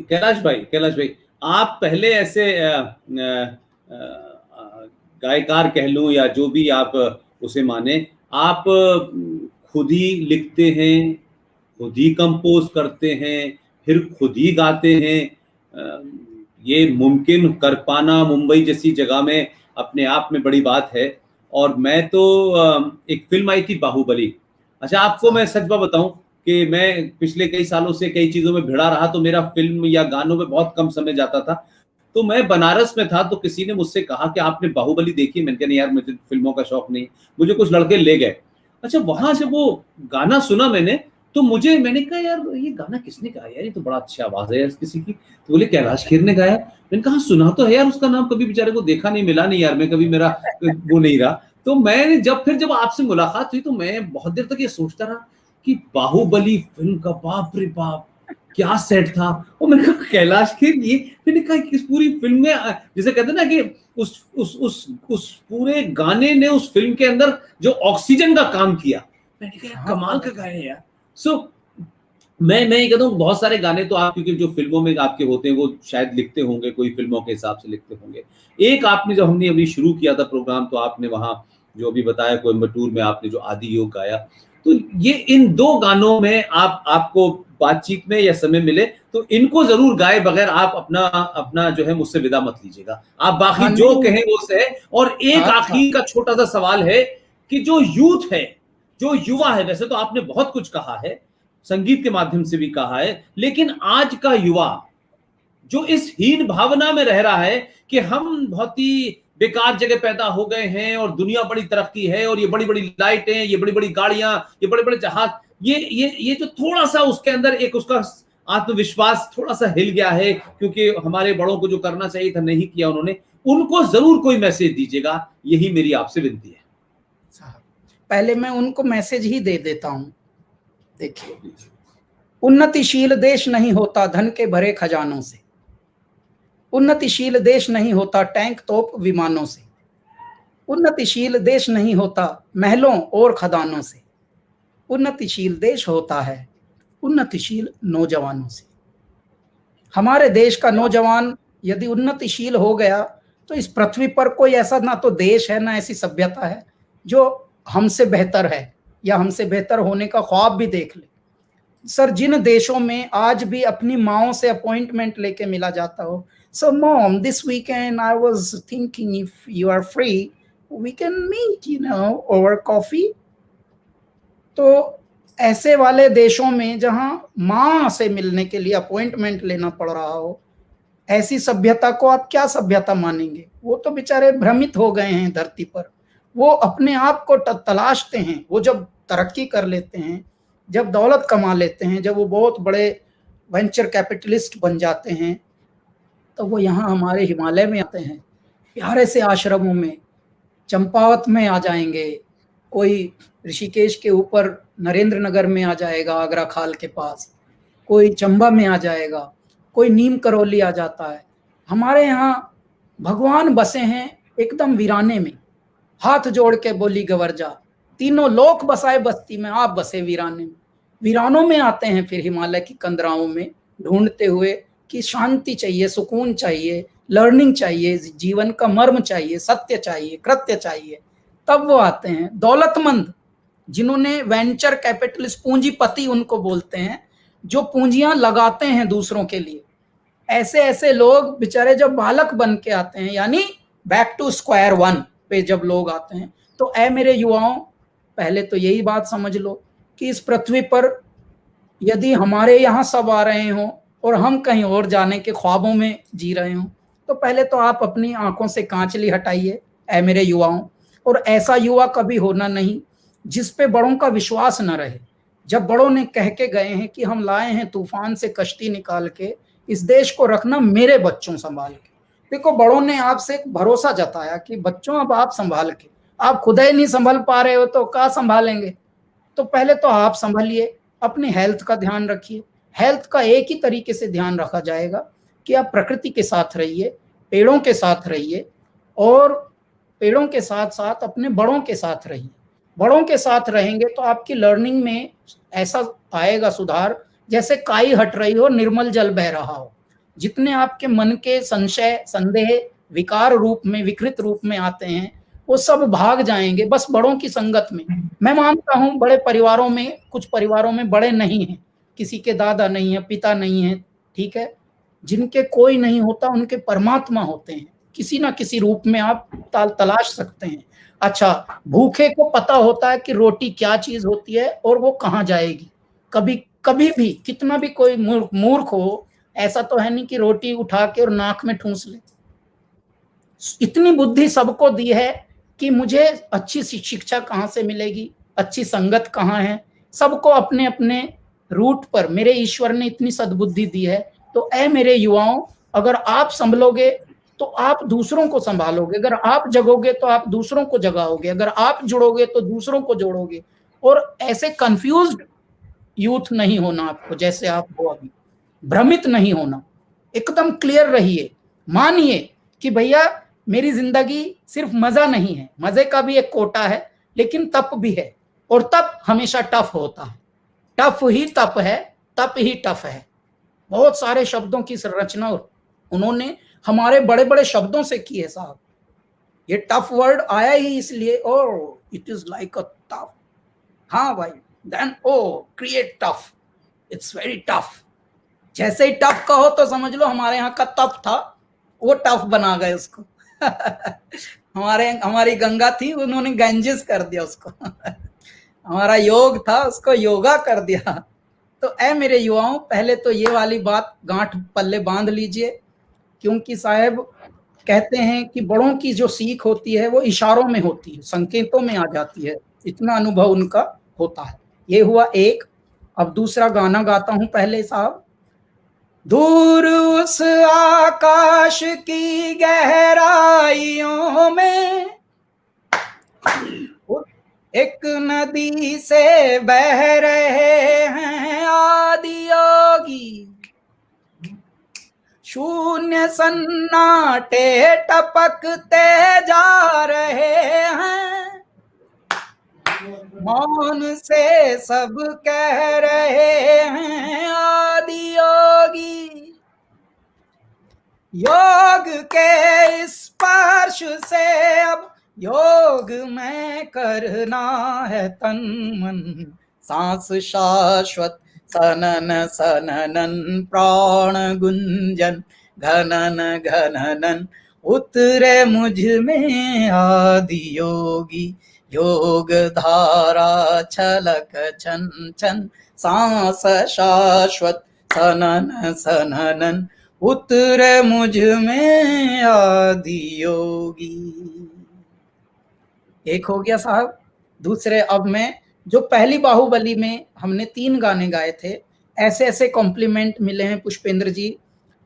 कैलाश भाई, आप पहले ऐसे गायकार कह लूं या जो भी आप उसे माने, आप खुद ही लिखते हैं, खुद ही कंपोज करते हैं, फिर खुद ही गाते हैं। ये मुमकिन कर पाना मुंबई जैसी जगह में अपने आप में बड़ी बात है। और मैं तो एक फिल्म आई थी बाहुबली। अच्छा, आपको मैं सच बात बताऊं कि मैं पिछले कई सालों से कई चीजों में भिड़ा रहा, तो मेरा फिल्म या गानों में बहुत कम समय जाता था। तो मैं बनारस में था, तो किसी ने मुझसे कहा कि आपने बाहुबली देखी? मैंने कहा नहीं यार, मुझे फिल्मों का शौक नहीं। मुझे कुछ लड़के ले गए। अच्छा, वहां से वो गाना सुना मैंने, तो मैंने कहा यार ये गाना किसने गाया यार, ये तो बड़ा अच्छा आवाज है यार किसी की। तो बोले कैलाश खेर ने गाया। मैंने कहा सुना तो है यार, उसका नाम कभी बेचारे को देखा नहीं, मिला नहीं यार, मैं कभी, मेरा वो नहीं रहा। तो मैं जब आपसे मुलाकात हुई, तो मैं बहुत देर तक ये सोचता रहा कि बाहुबली फिल्म का बाप रे बाप क्या सेट था। और मैंने कहा कैलाश खेर, ये मैंने कहा इस पूरी फिल्म में, जैसे कहते हैं ना कि उस पूरे गाने ने उस फिल्म के अंदर जो ऑक्सीजन का काम किया, मैंने कहा कमाल का गाया यार। सो मैं ये कहता हूँ, बहुत सारे गाने तो आप, क्योंकि जो फिल्मों में आपके होते हैं वो शायद लिखते होंगे, कोई फिल्मों के हिसाब से लिखते होंगे। एक आपने, जब हमने अभी शुरू किया था प्रोग्राम, तो आपने वहां जो भी बताया कोयम्बटूर में आपने जो आदि योग गाया, तो ये इन दो गानों में आपको बातचीत में या समय मिले तो इनको जरूर गाए बगैर आप अपना अपना जो है मुझसे विदा मत लीजिएगा। आप बाकी जो कहें वो सहे। और एक आखिर का छोटा सा सवाल है कि जो यूथ है, जो युवा है, वैसे तो आपने बहुत कुछ कहा है, संगीत के माध्यम से भी कहा है, लेकिन आज का युवा जो इस हीन भावना में रह रहा है कि हम बहुत ही बेकार जगह पैदा हो गए हैं और दुनिया बड़ी तरक्की है और ये बड़ी बड़ी लाइटें, ये बड़ी बड़ी गाड़ियां, ये बड़े बड़े जहाज, ये जो थोड़ा सा उसके अंदर एक उसका आत्मविश्वास थोड़ा सा हिल गया है, क्योंकि हमारे बड़ों को जो करना चाहिए था नहीं किया उन्होंने, उनको जरूर कोई मैसेज दीजिएगा, यही मेरी आपसे विनती है। पहले मैं उनको मैसेज ही दे देता हूं। देखिए, उन्नतिशील देश नहीं होता धन के भरे खजानों से, उन्नतिशील देश नहीं होता टैंक तोप विमानों से, उन्नतिशील देश नहीं होता महलों और खदानों से, उन्नतिशील देश होता है उन्नतिशील नौजवानों से। हमारे देश का नौजवान यदि उन्नतिशील हो गया तो इस पृथ्वी पर कोई ऐसा ना तो देश है ना ऐसी सभ्यता है जो हमसे बेहतर है या हमसे बेहतर होने का ख्वाब भी देख ले। सर, जिन देशों में आज भी अपनी माओ से अपॉइंटमेंट लेके मिला जाता हो, so mom this weekend I was thinking if you are free we can meet over coffee. तो ऐसे वाले देशों में जहां माँ से मिलने के लिए अपॉइंटमेंट लेना पड़ रहा हो, ऐसी सभ्यता को आप क्या सभ्यता मानेंगे? वो तो बेचारे भ्रमित हो गए हैं धरती पर। वो अपने आप को तलाशते हैं। वो जब तरक्की कर लेते हैं, जब दौलत कमा लेते हैं, जब वो बहुत बड़े वेंचर कैपिटलिस्ट बन जाते हैं, तो वो यहाँ हमारे हिमालय में आते हैं, प्यारे से आश्रमों में, चंपावत में आ जाएंगे, कोई ऋषिकेश के ऊपर नरेंद्र नगर में आ जाएगा, आगरा खाल के पास, कोई चंबा में आ जाएगा, कोई नीम करौली आ जाता है। हमारे यहाँ भगवान बसे हैं एकदम वीराने में। हाथ जोड़ के बोली गवर्जा, तीनों लोक बसाए बस्ती में, आप बसे वीराने में। वीरानों में आते हैं फिर हिमालय की कंदराओं में ढूंढते हुए कि शांति चाहिए, सुकून चाहिए, लर्निंग चाहिए, जीवन का मर्म चाहिए, सत्य चाहिए, कृत्य चाहिए। तब वो आते हैं दौलतमंद, जिन्होंने वेंचर कैपिटलिस्ट, पूंजीपति उनको बोलते हैं, जो पूंजियां लगाते हैं दूसरों के लिए। ऐसे ऐसे लोग बेचारे जब बालक बन के आते हैं, यानी बैक टू स्क्वायर वन पे जब लोग आते हैं, तो ऐ मेरे युवाओं, पहले तो यही बात समझ लो कि इस पृथ्वी पर यदि हमारे यहाँ सब आ रहे हों और हम कहीं और जाने के ख्वाबों में जी रहे हों, तो पहले तो आप अपनी आंखों से कांचली हटाइए ऐ मेरे युवाओं। और ऐसा युवा कभी होना नहीं जिस पे बड़ों का विश्वास न रहे। जब बड़ों ने कह के गए हैं कि हम लाए हैं तूफान से कश्ती निकाल के, इस देश को रखना मेरे बच्चों संभाल के। देखो, बड़ों ने आपसे भरोसा जताया कि बच्चों अब आप संभाल के, आप खुद ही नहीं संभल पा रहे हो तो क्या संभालेंगे? तो पहले तो आप संभलिए, अपनी हेल्थ का ध्यान रखिए। हेल्थ का एक ही तरीके से ध्यान रखा जाएगा कि आप प्रकृति के साथ रहिए, पेड़ों के साथ रहिए, और पेड़ों के साथ साथ अपने बड़ों के साथ रहिए। बड़ों के साथ रहेंगे तो आपकी लर्निंग में ऐसा आएगा सुधार जैसे काई हट रही हो, निर्मल जल बह रहा हो। जितने आपके मन के संशय, संदेह विकार रूप में, विकृत रूप में आते हैं, वो सब भाग जाएंगे बस बड़ों की संगत में। मैं मानता हूं बड़े परिवारों में, कुछ परिवारों में बड़े नहीं हैं, किसी के दादा नहीं है, पिता नहीं है, ठीक है, जिनके कोई नहीं होता उनके परमात्मा होते हैं, किसी ना किसी रूप में आप तलाश सकते हैं। अच्छा, भूखे को पता होता है कि रोटी क्या चीज होती है और वो कहाँ जाएगी। कभी कभी भी कितना भी कोई मूर्ख हो, ऐसा तो है नहीं कि रोटी उठा के और नाक में ठूंस ले। इतनी बुद्धि सबको दी है कि मुझे अच्छी शिक्षा कहाँ से मिलेगी, अच्छी संगत कहाँ है, सबको अपने अपने रूट पर मेरे ईश्वर ने इतनी सद्बुद्धि दी है। तो ऐ मेरे युवाओं, अगर आप संभलोगे तो आप दूसरों को संभालोगे, अगर आप जगोगे तो आप दूसरों को जगाओगे, अगर आप जुड़ोगे तो दूसरों को जोड़ोगे। और ऐसे कंफ्यूज्ड यूथ नहीं होना आपको जैसे आप हो अभी, भ्रमित नहीं होना, एकदम क्लियर रहिए। मानिए कि भैया मेरी जिंदगी सिर्फ मजा नहीं है, मजे का भी एक कोटा है, लेकिन तप भी है, और तप हमेशा टफ होता है। टफ ही तप है, तप ही टफ है। बहुत सारे शब्दों की संरचना उन्होंने हमारे बड़े बड़े शब्दों से की है साहब। ये टफ वर्ड आया ही इसलिए, oh it is like a tough, हाँ भाई, then oh create tough, it's very tough. जैसे ही टफ कहो तो समझ लो हमारे यहाँ का तप था, वो टफ बना गए उसको। हमारी गंगा थी, उन्होंने गंजिस कर दिया उसको। हमारा योग था, उसको योगा कर दिया। तो ऐ मेरे युवाओं, पहले तो ये वाली बात गांठ पल्ले बांध लीजिए, क्योंकि साहब कहते हैं कि बड़ों की जो सीख होती है वो इशारों में होती है, संकेतों में आ जाती है, इतना अनुभव उनका होता है। ये हुआ एक। अब दूसरा गाना गाता हूं पहले साहब। दूर उस आकाश की गहराइयों में एक नदी से बह रहे हैं आदि योगी, शून्य सन्नाटे टपकते जा रहे हैं, मौन से सब कह रहे हैं आदि योगी। योग के स्पर्श से अब योग में करना है तन मन, सांस शाश्वत सनन सननन प्राण गुंजन घनन घननन, उतरे मुझ में आदि योगी, योग धारा छलक छन छन, सांस शाश्वत सनन सननन, उतरे मुझ में आदि योगी। एक हो गया साहब। दूसरे, अब मैं जो पहली बाहुबली में हमने 3 गाने गाए थे, ऐसे ऐसे कॉम्प्लीमेंट मिले हैं पुष्पेंद्र जी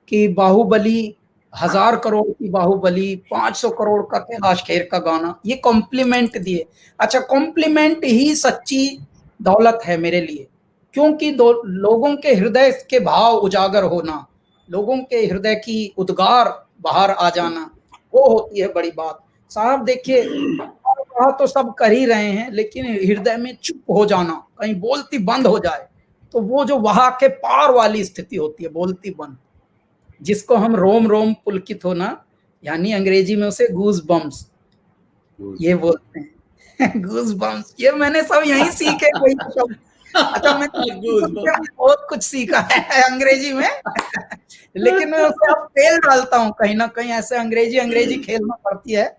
कि बाहुबली 1000 करोड़ की बाहुबली, 500 करोड़ का कैलाश खेर का गाना, ये कॉम्प्लीमेंट दिए। अच्छा, कॉम्प्लीमेंट ही सच्ची दौलत है मेरे लिए, क्योंकि लोगों के हृदय के भाव उजागर होना, लोगों के हृदय की उद्गार बाहर आ जाना, वो होती है बड़ी बात साहब। देखिए, तो सब कर ही रहे हैं, लेकिन हृदय में चुप हो जाना, कहीं बोलती बंद हो जाए, तो वो जो वहां के पार वाली स्थिति होती है, बोलती बंद, जिसको हम रोम रोम पुलकित होना, यानी अंग्रेजी में उसे गूज बम्स ये बोलते हैं। गूज बम्स, ये मैंने सब यहीं सीखे कोई शब्द। अच्छा, मैं बहुत कुछ सीखा है अंग्रेजी में। लेकिन मैं उसे अब तेल डालता हूँ, कहीं ना कहीं ऐसे अंग्रेजी खेलना पड़ती है,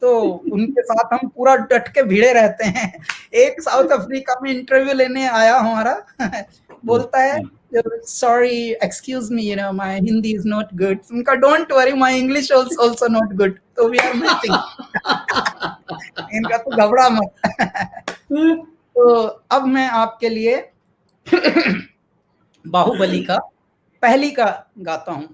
तो उनके साथ हम पूरा डट के भिड़े रहते हैं। एक साउथ अफ्रीका में इंटरव्यू लेने आया हमारा, बोलता है sorry excuse me, you know my Hindi is not good. उनका don't worry, my English also not good, तो वी आर मैचिंग। इनका तो घबरा मत। तो अब मैं आपके लिए बाहुबली का पहली का गाता हूं।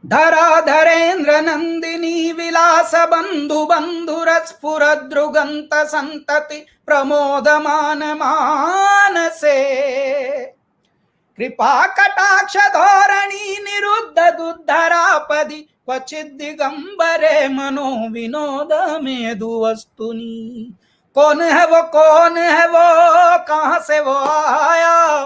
धरा धरेन्द्र नंदिनी विलास बंधु बंधुर स्फुरद्रुगंत संतति प्रमोदमान मानसे, कृपा कटाक्ष धोरणी निरुद्ध दुद्धरापदि क्वचिद दिगंबरे मनो विनोद मेदुवस्तुनि। कौन है वो, कौन है वो, कहां से वो आया,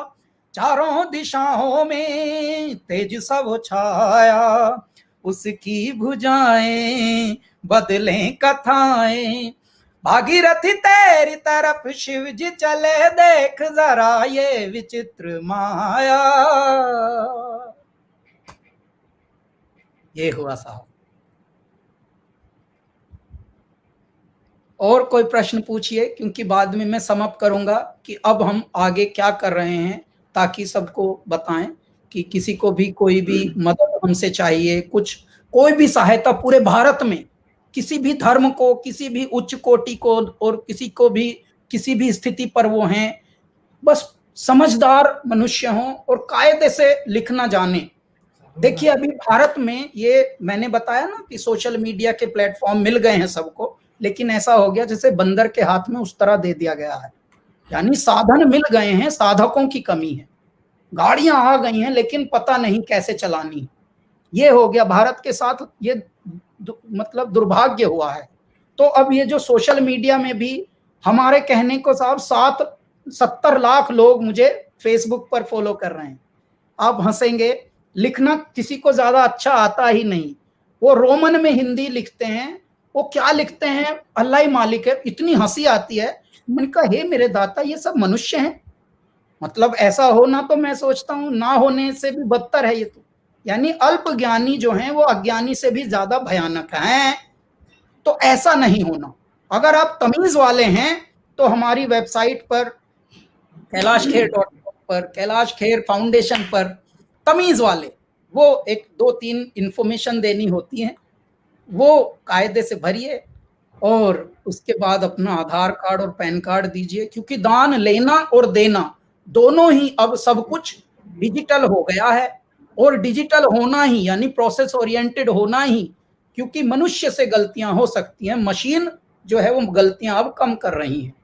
चारों दिशाओं में तेज सब छाया, उसकी भुजाएं बदलें कथाएं, भागीरथी तेरी तरफ शिव जी चले, देख जरा ये विचित्र माया। ये हुआ साहब। और कोई प्रश्न पूछिए, क्योंकि बाद में मैं समाप्त करूंगा कि अब हम आगे क्या कर रहे हैं, ताकि सबको बताएं कि किसी को भी कोई भी मदद हमसे चाहिए, कुछ कोई भी सहायता पूरे भारत में किसी भी धर्म को, किसी भी उच्च कोटि को, और किसी को भी किसी भी स्थिति पर वो हैं, बस समझदार मनुष्य हों और कायदे से लिखना जाने। देखिए अभी भारत में ये मैंने बताया ना कि सोशल मीडिया के प्लेटफॉर्म मिल गए हैं सबको, लेकिन ऐसा हो गया जैसे बंदर के हाथ में उस तरह दे दिया गया है, यानी साधन मिल गए हैं, साधकों की कमी है, गाड़ियां आ गई हैं लेकिन पता नहीं कैसे चलानी। ये हो गया भारत के साथ, ये मतलब दुर्भाग्य हुआ है। तो अब ये जो सोशल मीडिया में भी हमारे कहने को साहब 70 लाख लोग मुझे फेसबुक पर फॉलो कर रहे हैं। आप हंसेंगे, लिखना किसी को ज्यादा अच्छा आता ही नहीं, वो रोमन में हिंदी लिखते हैं, वो क्या लिखते हैं अल्लाह ही मालिक है, इतनी हंसी आती है। मैंने कहा हे मेरे दाता, ये सब मनुष्य हैं, मतलब ऐसा होना तो मैं सोचता हूं ना होने से भी बदतर है ये तो, यानी अल्प ज्ञानी जो हैं वो अज्ञानी से भी ज्यादा भयानक हैं। तो ऐसा नहीं होना। अगर आप तमीज वाले हैं तो हमारी वेबसाइट पर कैलाशखेर.com पर, कैलाश खेर फाउंडेशन पर तमीज वाले, वो 1-2-3 इंफॉर्मेशन देनी होती है, वो कायदे से भरिए और उसके बाद अपना आधार कार्ड और पैन कार्ड दीजिए, क्योंकि दान लेना और देना दोनों ही अब सब कुछ डिजिटल हो गया है, और डिजिटल होना ही यानी प्रोसेस ओरिएंटेड होना ही, क्योंकि मनुष्य से गलतियां हो सकती हैं, मशीन जो है वो गलतियां अब कम कर रही हैं,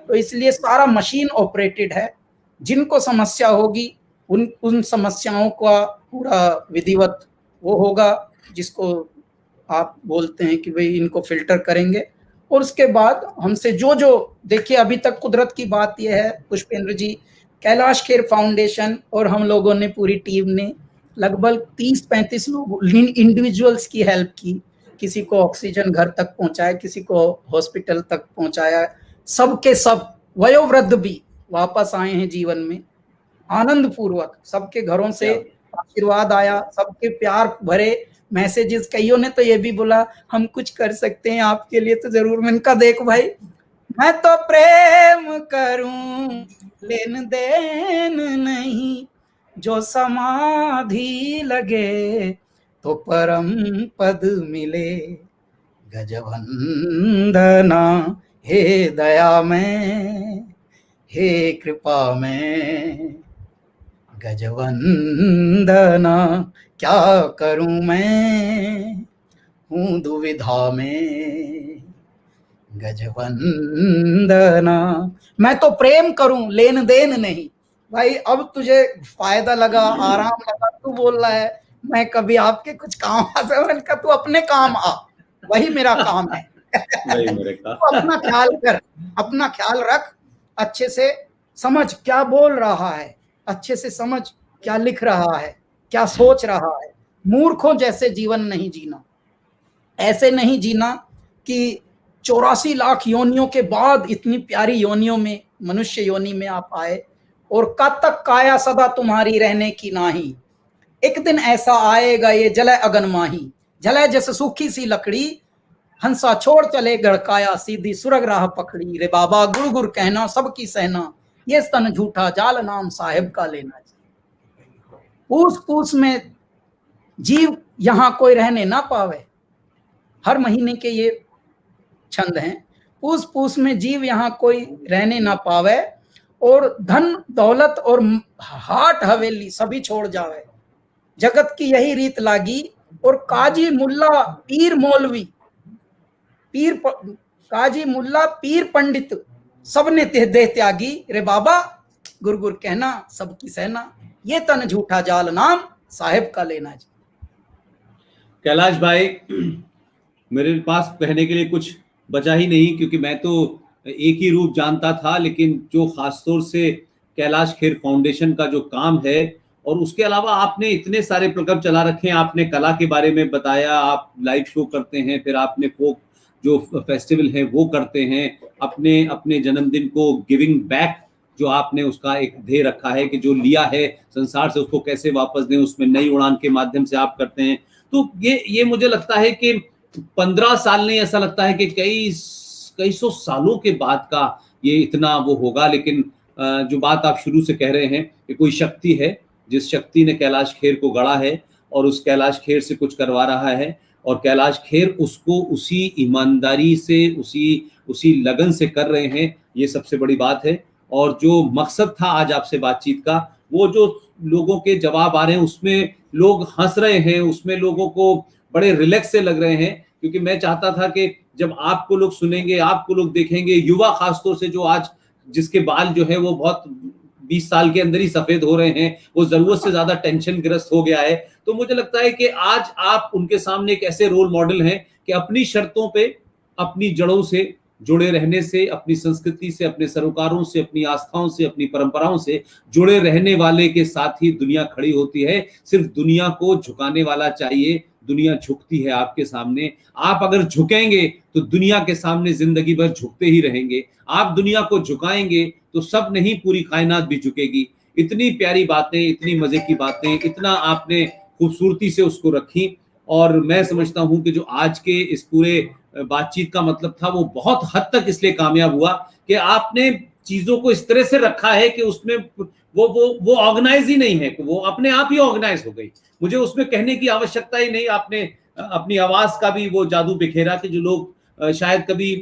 तो इसलिए सारा मशीन ऑपरेटेड है। जिनको समस्या होगी उन समस्याओं का पूरा विधिवत वो होगा, जिसको आप बोलते हैं कि भाई इनको फिल्टर करेंगे, और उसके बाद हमसे जो देखिए अभी तक कुदरत की बात यह है पुष्पेंद्र जी, कैलाश खेर फाउंडेशन और हम लोगों ने पूरी टीम ने लगभग 30-35 लोग इंडिविजुअल्स की हेल्प की, किसी को ऑक्सीजन घर तक पहुंचाया, किसी को हॉस्पिटल तक पहुंचाया, सबके सब वयोवृद्ध भी वापस आए हैं जीवन में आनंद पूर्वक, सबके घरों से आशीर्वाद आया, सबके प्यार भरे मैसेजेस। कईयों ने तो ये भी बोला हम कुछ कर सकते हैं आपके लिए तो जरूर। मैंने कहा देख भाई, मैं तो प्रेम करूं लेन देन नहीं, जो समाधि लगे तो परम पद मिले, गजवंदना हे दया में, हे कृपा में, गजवंदना क्या करूं मैं हूं दुविधा में, गजवंदना। मैं तो प्रेम करूं लेन देन नहीं। भाई अब तुझे फायदा लगा, आराम लगा, तू बोल रहा है मैं कभी आपके कुछ काम आ सकता, तू अपने काम आ, वही मेरा काम है। तो अपना ख्याल कर, अपना ख्याल रख, अच्छे से समझ क्या बोल रहा है, अच्छे से समझ क्या लिख रहा है, क्या सोच रहा है। मूर्खों जैसे जीवन नहीं जीना, ऐसे नहीं जीना कि 84 लाख योनियों के बाद इतनी प्यारी योनियों में, मनुष्य योनि में आप आए, और कब तक काया सदा तुम्हारी रहने की नाही, एक दिन ऐसा आएगा ये जले अगन माही, जले जैसे सूखी सी लकड़ी, हंसा छोड़ चले गड़काया, सीधी सुरग राह पकड़ी, रे बाबा गुड़ गुड़ कहना सबकी सहना, ये स्तन झूठा जाल नाम साहेब का लेना। पूस पूस में जीव यहां कोई रहने ना पावे, हर महीने के ये छंद हैं। पूस पूस में जीव यहाँ कोई रहने ना पावे, और धन दौलत और हाट हवेली सभी छोड़ जावे, जगत की यही रीत लागी, और काजी मुल्ला पीर मौलवी, काजी मुल्ला पीर पंडित सबने देह त्यागी, रे बाबा गुर गुर कहना सबकी सहना, ये तन झूठा जाल नाम साहेब का लेना। जी कैलाश भाई, मेरे पास कहने के लिए कुछ बचा ही नहीं, क्योंकि मैं तो एक ही रूप जानता था, लेकिन जो खासतौर से कैलाश खेर फाउंडेशन का जो काम है, और उसके अलावा आपने इतने सारे प्रकल्प चला रखे हैं। आपने कला के बारे में बताया, आप लाइव शो करते हैं, फिर आपने फोक जो फेस्टिवल है वो करते हैं, अपने अपने जन्मदिन को गिविंग बैक जो आपने उसका एक ध्येय रखा है कि जो लिया है संसार से उसको कैसे वापस दें, उसमें नई उड़ान के माध्यम से आप करते हैं। तो ये मुझे लगता है कि 15 साल नहीं, ऐसा लगता है कि कई सौ सालों के बाद का ये इतना वो होगा। लेकिन जो बात आप शुरू से कह रहे हैं कि कोई शक्ति है, जिस शक्ति ने कैलाश खेर को गढ़ा है और उस कैलाश खेर से कुछ करवा रहा है, और कैलाश खेर उसको उसी ईमानदारी से, उसी लगन से कर रहे हैं, ये सबसे बड़ी बात है। और जो मकसद था आज आपसे बातचीत का, वो जो लोगों के जवाब आ रहे हैं उसमें लोग हंस रहे हैं, उसमें लोगों को बड़े रिलैक्स से लग रहे हैं। क्योंकि मैं चाहता था कि जब आपको लोग सुनेंगे, आपको लोग देखेंगे, युवा खासतौर से जो आज जिसके बाल जो है वो बहुत 20 साल के अंदर ही सफेद हो रहे हैं, वो जरूरत से ज्यादा टेंशन ग्रस्त हो गया है, तो मुझे लगता है कि आज आप उनके सामने एक ऐसे रोल मॉडल हैं कि अपनी शर्तों पे, अपनी जड़ों से जुड़े रहने से, अपनी संस्कृति से, अपने सरोकारों से, अपनी आस्थाओं से, अपनी परंपराओं से जुड़े रहने वाले के साथ ही दुनिया खड़ी होती है। सिर्फ दुनिया को झुकाने वाला चाहिए, दुनिया झुकती है आपके सामने। आप अगर झुकेंगे तो दुनिया के सामने जिंदगी भर झुकते ही रहेंगे। आप दुनिया को झुकाएंगे तो सब नहीं, पूरी कायनात भी झुकेगी। इतनी प्यारी बातें, इतनी मजे की बातें, इतना आपने खूबसूरती से उसको रखी। और मैं समझता हूं कि जो आज के इस पूरे बातचीत का मतलब था वो बहुत हद तक इसलिए कामयाब हुआ कि आपने चीजों को इस तरह से रखा है कि उसमें वो ऑर्गेनाइज ही नहीं है, वो अपने आप ही ऑर्गेनाइज हो गई। मुझे उसमें कहने की आवश्यकता ही नहीं। आपने अपनी आवाज का भी वो जादू बिखेरा कि जो लोग शायद कभी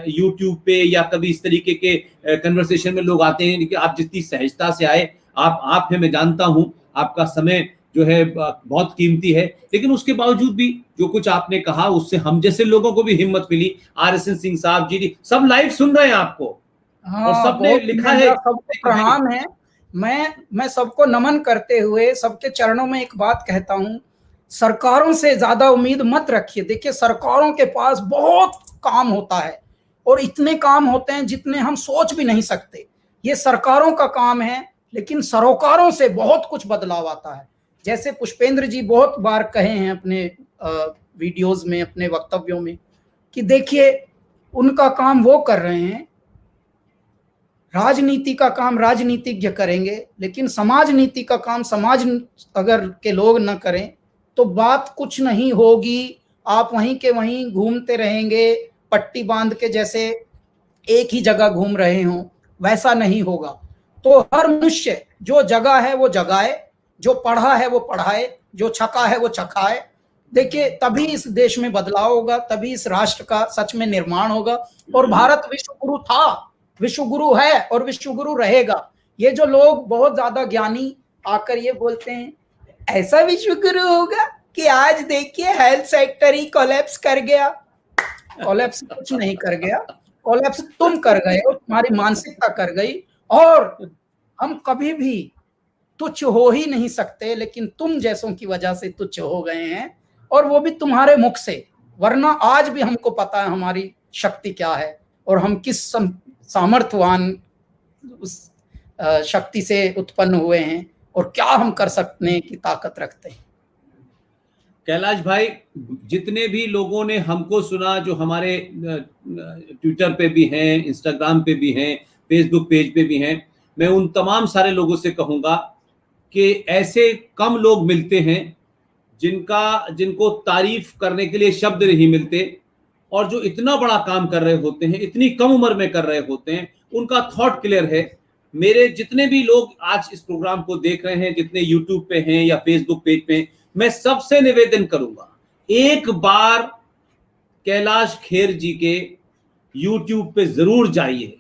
यूट्यूब पे या कभी इस तरीके के कन्वर्सेशन में लोग आते हैं, लेकिन आप जितनी सहजता से आए, आप है, मैं जानता हूं आपका समय जो है बहुत कीमती है, लेकिन उसके बावजूद भी जो कुछ आपने कहा उससे हम जैसे लोगों को भी हिम्मत मिली। RSN सिंह साहब जी सब लाइव सुन रहे हैं आपको, हाँ, और सबने लिखा है। सबको प्रणाम है। मैं सबको नमन करते हुए सबके चरणों में एक बात कहता हूं, सरकारों से ज्यादा उम्मीद मत रखिए। देखिए, सरकारों के पास बहुत काम होता है, और इतने काम होते हैं जितने हम सोच भी नहीं सकते। ये सरकारों का काम है, लेकिन सरोकारों से बहुत कुछ बदलाव आता है। जैसे पुष्पेंद्र जी बहुत बार कहे हैं अपने वीडियोस में, अपने वक्तव्यों में, कि देखिए उनका काम वो कर रहे हैं, राजनीति का काम राजनीतिज्ञ करेंगे, लेकिन समाज नीति का काम समाज अगर के लोग न करें तो बात कुछ नहीं होगी। आप वहीं के वहीं घूमते रहेंगे, पट्टी बांध के जैसे एक ही जगह घूम रहे हो, वैसा नहीं होगा। तो हर मनुष्य जो जगह है वो जगाए, जो पढ़ा है वो पढ़ाए, जो छका है वो छकाए। देखिए, तभी इस देश में बदलाव होगा, तभी इस राष्ट्र का सच में निर्माण होगा। और भारत विश्व गुरु था, विश्व गुरु है और विश्व गुरु रहेगा। ये जो लोग बहुत ज्यादा ज्ञानी आकर ये बोलते हैं ऐसा विश्व गुरु होगा कि आज देखिए हेल्थ सेक्टर ही कोलैप्स कर गया। कोलैप्स कुछ नहीं कर गया, कोलैप्स तुम कर गए हो, तुम्हारी मानसिकता कर गई। और हम कभी भी तुच्छ हो ही नहीं सकते, लेकिन तुम जैसों की वजह से तुच्छ हो गए हैं, और वो भी तुम्हारे मुख से। वरना आज भी हमको पता है हमारी शक्ति क्या है और हम किस सामर्थ्यवान उस शक्ति से उत्पन्न हुए हैं और क्या हम कर सकने की ताकत रखते हैं। कैलाश भाई, जितने भी लोगों ने हमको सुना, जो हमारे ट्विटर पे भी हैं, इंस्टाग्राम पे भी हैं, फेसबुक पेज पे भी हैं, मैं उन तमाम सारे लोगों से कहूँगा कि ऐसे कम लोग मिलते हैं जिनको तारीफ करने के लिए शब्द नहीं मिलते, और जो इतना बड़ा काम कर रहे होते हैं, इतनी कम उम्र में कर रहे होते हैं, उनका थॉट क्लियर है। मेरे जितने भी लोग आज इस प्रोग्राम को देख रहे हैं, जितने यूट्यूब पे हैं या फेसबुक पेज पे, मैं सबसे निवेदन करूंगा, एक बार कैलाश खेर जी के यूट्यूब पे जरूर जाइए।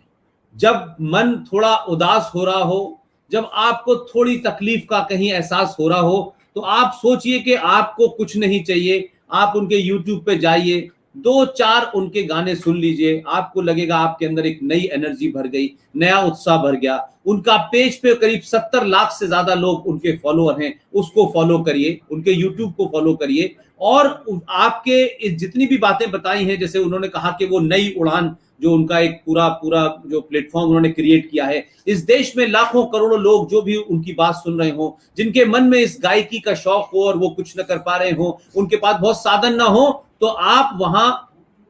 जब मन थोड़ा उदास हो रहा हो, जब आपको थोड़ी तकलीफ का कहीं एहसास हो रहा हो, तो आप सोचिए कि आपको कुछ नहीं चाहिए, आप उनके यूट्यूब पे जाइए, 2-4 उनके गाने सुन लीजिए, आपको लगेगा आपके अंदर एक नई एनर्जी भर गई, नया उत्साह भर गया। उनका पेज पे करीब 70 लाख से ज्यादा लोग उनके फॉलोअर हैं, उसको फॉलो करिए, उनके यूट्यूब को फॉलो करिए। और आपके जितनी भी बातें बताई हैं, जैसे उन्होंने कहा कि वो नई उड़ान जो उनका एक पूरा पूरा जो प्लेटफॉर्म उन्होंने क्रिएट किया है। इस देश में लाखों करोड़ों लोग जो भी उनकी बात सुन रहे हो, जिनके मन में इस गायकी का शौक हो और वो कुछ न कर पा रहे हो, उनके पास बहुत साधन ना हो, तो आप वहां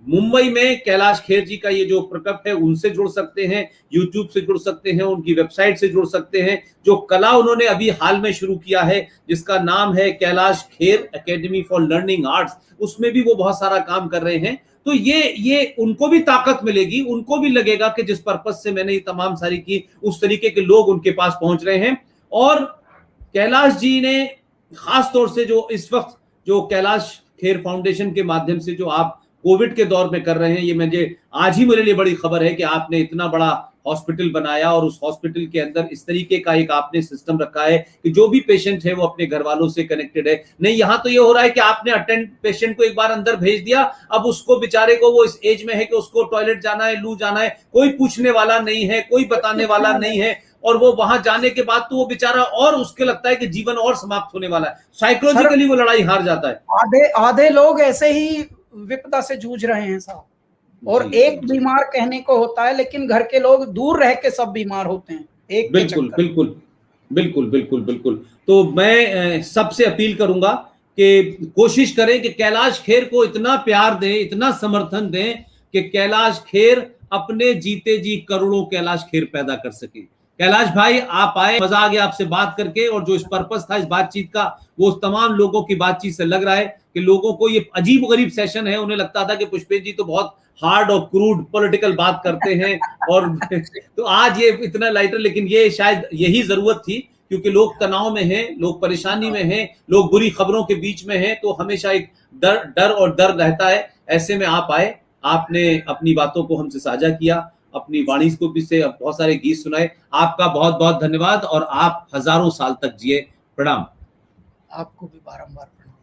मुंबई में कैलाश खेर जी का ये जो प्रकल्प है उनसे जुड़ सकते हैं, यूट्यूब से जुड़ सकते हैं, उनकी वेबसाइट से जुड़ सकते हैं। जो कला उन्होंने अभी हाल में शुरू किया है जिसका नाम है Kailash Kher academy for learning arts, उसमें भी वो बहुत सारा काम कर रहे हैं। तो ये उनको भी ताकत मिलेगी, उनको भी लगेगा कि जिस पर्पस से मैंने ये तमाम सारी की, उस तरीके के लोग उनके पास पहुंच रहे हैं। और कैलाश जी ने खास तौर से जो इस वक्त जो कैलाश खेर फाउंडेशन के माध्यम से जो आप कोविड के दौर में कर रहे हैं, ये मुझे आज ही मेरे लिए बड़ी खबर है कि आपने इतना बड़ा हॉस्पिटल बनाया और उस हॉस्पिटल के अंदर इस तरीके का एक आपने सिस्टम रखा है कि जो भी पेशेंट है वो अपने घर वालों से कनेक्टेड है। नहीं, यहाँ तो ये हो रहा है कि आपने अटेंड पेशेंट को एक बार अंदर भेज दिया, अब उसको बेचारे को, वो इस एज में है कि उसको टॉयलेट जाना है, लू जाना है, कोई पूछने वाला नहीं है, कोई बताने वाला नहीं है, और वो वहां जाने के बाद तो वो बेचारा और उसके लगता है कि जीवन और समाप्त होने वाला है, साइकोलॉजिकली वो लड़ाई हार जाता है। आधे लोग ऐसे ही विपदा से जूझ रहे हैं साहब, और एक बीमार कहने को होता है लेकिन घर के लोग दूर रह के सब बीमार होते हैं एक बिल्कुल बिल्कुल बिल्कुल बिल्कुल बिल्कुल। तो मैं सबसे अपील करूंगा कि कोशिश करें कि कैलाश खेर को इतना प्यार दें, इतना समर्थन दें कि कैलाश खेर अपने जीते जी करोड़ों कैलाश खेर पैदा कर सके। कैलाश भाई आप आए, मजा आ गया आपसे बात करके, और जो इस पर्पस था इस बातचीत का वो तमाम लोगों की बातचीत से लग रहा है कि लोगों को ये अजीब गरीब सेशन है, उन्हें लगता था कि पुष्पेंद्र जी तो बहुत हार्ड और क्रूड पॉलिटिकल बात करते हैं और तो आज ये इतना लाइटर, लेकिन ये शायद यही जरूरत थी क्योंकि लोग तनाव में हैं, लोग परेशानी में हैं, लोग बुरी खबरों के बीच में हैं, तो हमेशा एक डर और दर्द रहता है। ऐसे में आप आए, आपने अपनी बातों को हमसे साझा किया, अपनी वाणी को भी से बहुत सारे गीत सुनाए। आपका बहुत बहुत धन्यवाद और आप हजारों साल तक जिए। प्रणाम। आपको भी बारंबार प्रणाम।